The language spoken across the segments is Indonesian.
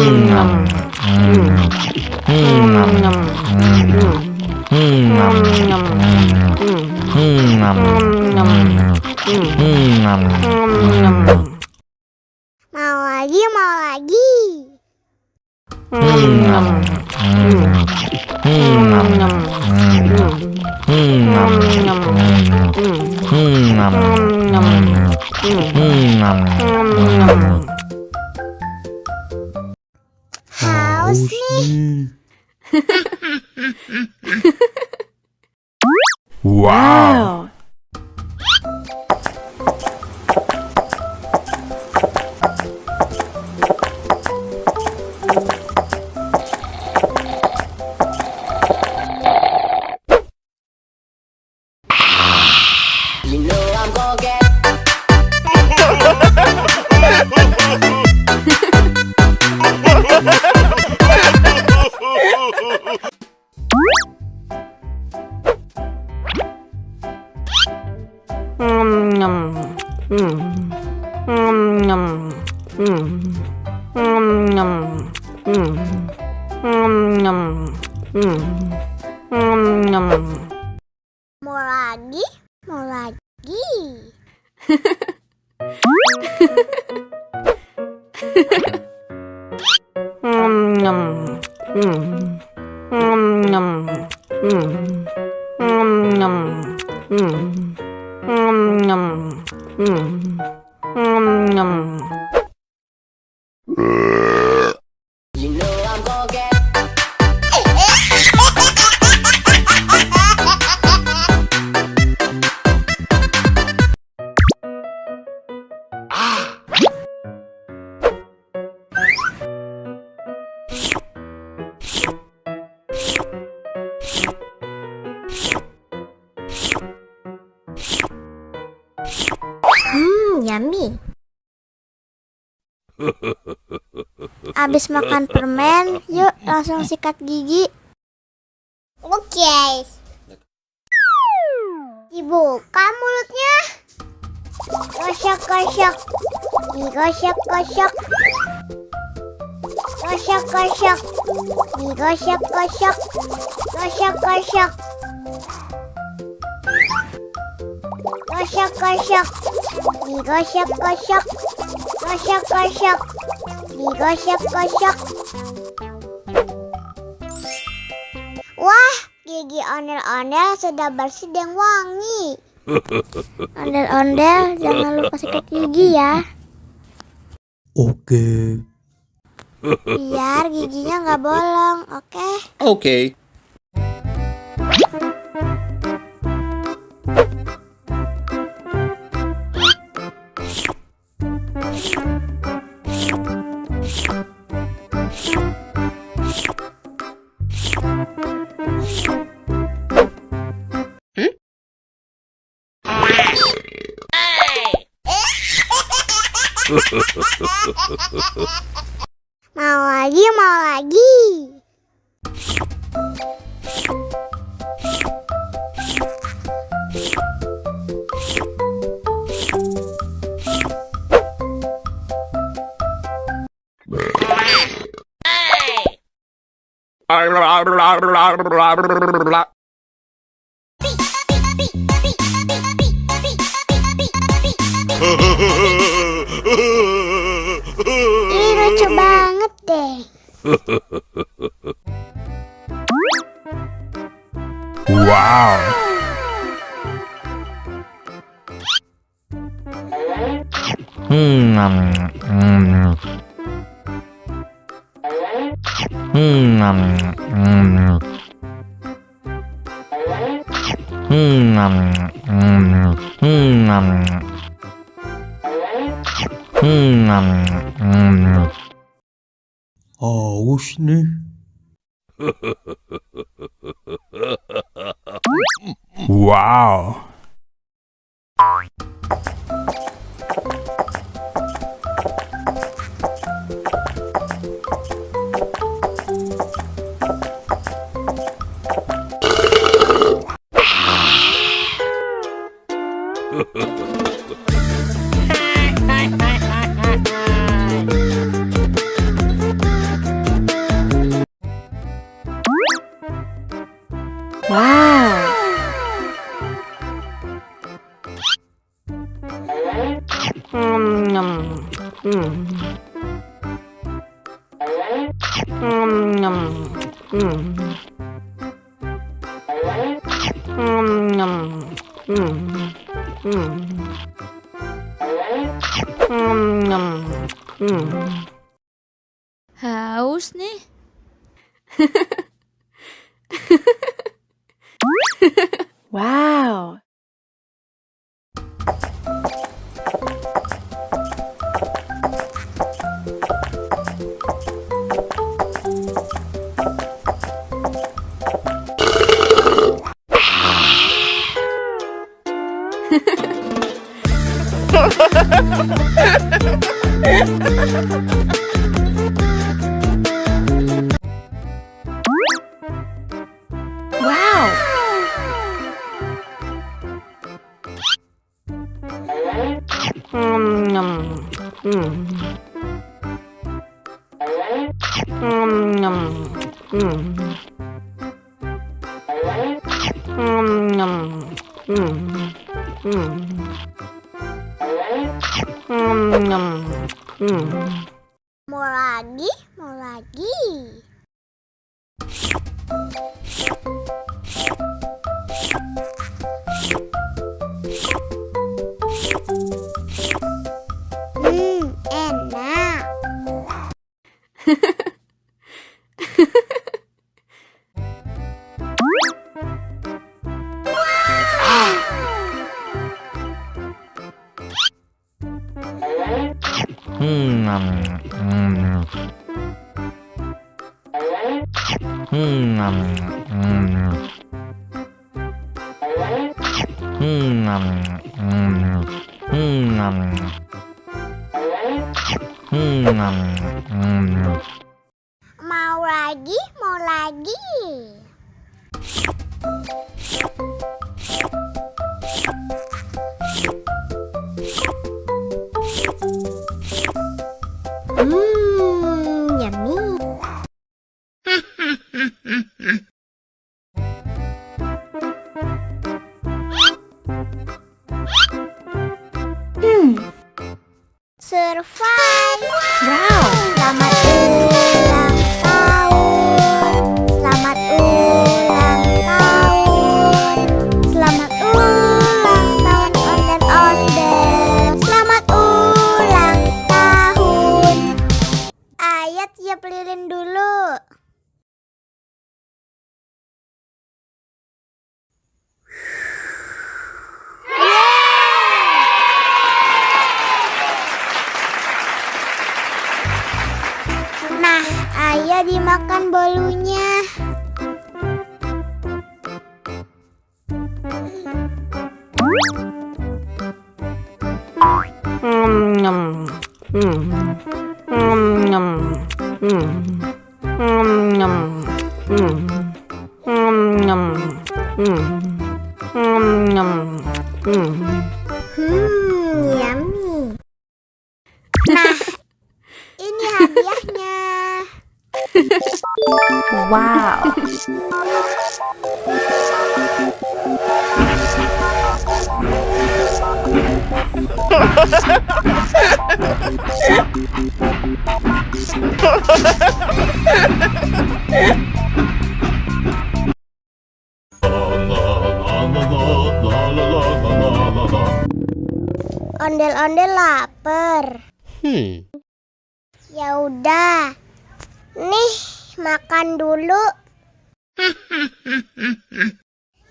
Mau lagi, mau lagi. Haus nih. Wow. You know I'm gonna get Mau lagi, mau lagi. You know I'm gonna get Yummy. Abis makan permen, yuk langsung sikat gigi. Oke. Dibuka mulutnya. Gosok-gosok. Digosok-gosok. Gosok-gosok. Digosok-gosok. Gosok-gosok. Gosok-gosok. Digosok-gosok. Gosok-gosok. Digosok-gosok. Wah, gigi ondel-ondel sudah bersih dan wangi. Ondel-ondel, jangan lupa sikat gigi ya. Oke. Biar giginya nggak bolong, oke? Okay. Mau lagi, mau lagi. Ih, lucu banget deh. Wow. Haus nih. Wow. Haus nih. Wow. Wow. Mau lagi, mau lagi. Enak. Mau lagi, mau lagi. Yummy. Survive. Wow. Selamat ulang tahun. Selamat ulang tahun. Selamat ulang tahun ondel-ondel. Selamat ulang tahun. Ayat tiup lilin dulu. Nah, ayah dimakan bolunya. Yummy. Nah, ini hadiahnya. Wow. Ondel-ondel lapar. Ya udah. Nih, makan dulu.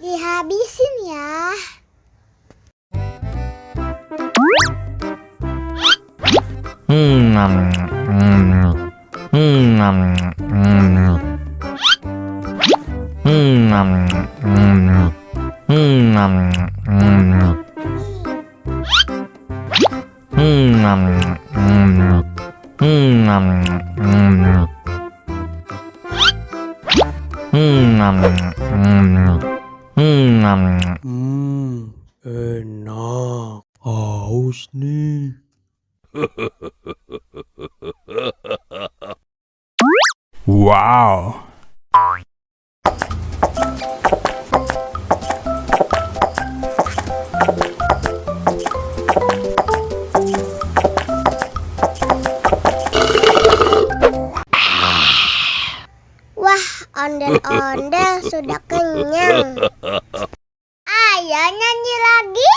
Dihabisin ya. Enak. Haus nih. Wow. nyanyi lagi?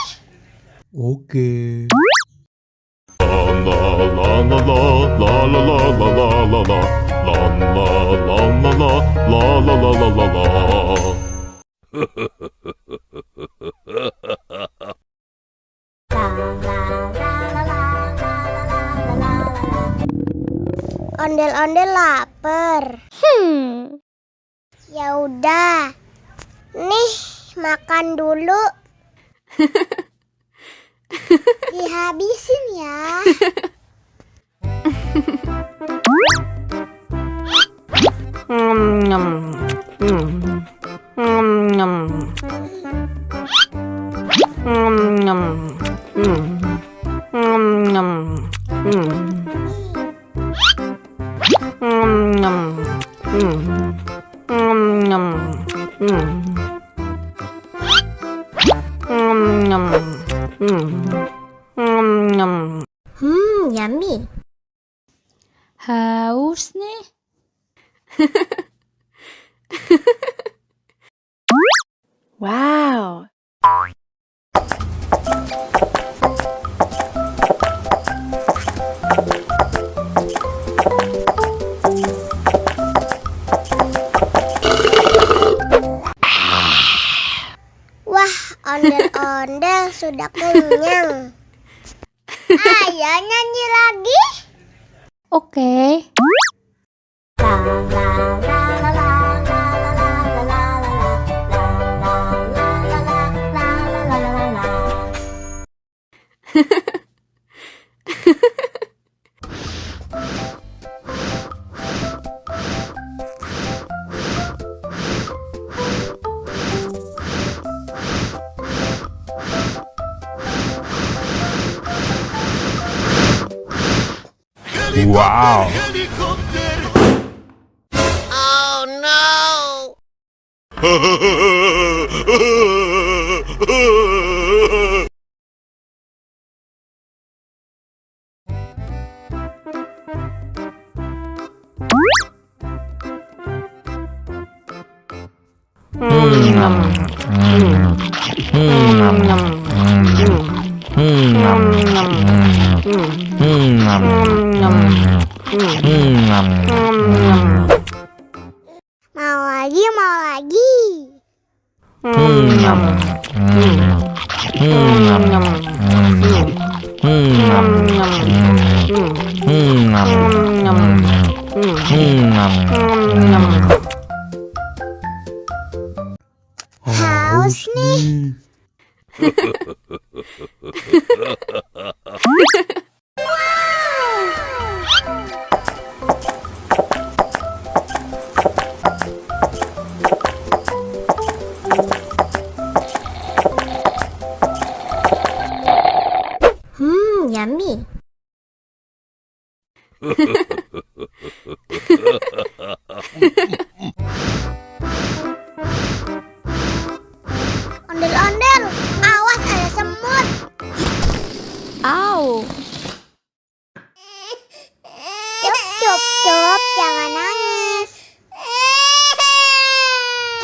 Oke. Ondel-ondel lapar. Ya udah. Nih, makan dulu. Dihabisin ya. Yummy. Haus nih. Wow. Wah, ondel-ondel sudah kenyang. Ayo nyanyi lagi. Oke. Wow. Oh no! Mau lagi, mau lagi. Haus nih. Yummy. Ondel-ondel, awas ada semut. Au. Cup, jangan nangis.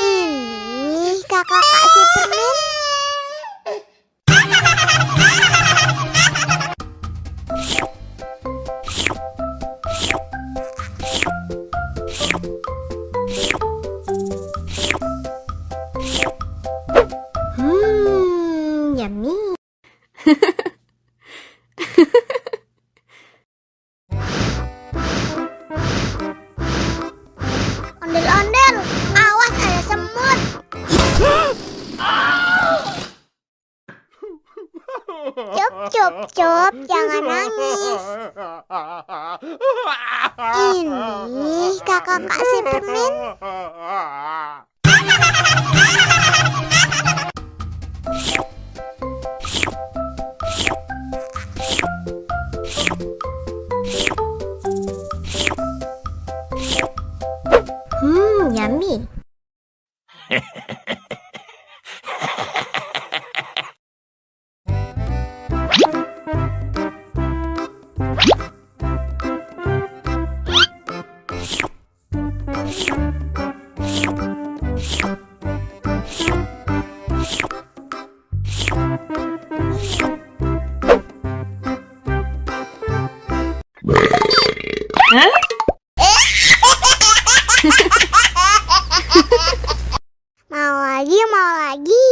Ini kakak kasih permen. Yummy. Ondel-ondel, awas ada semut. Cup, jangan nangis. Ini kakak kasih permen. Yummy. Mau lagi, mau lagi.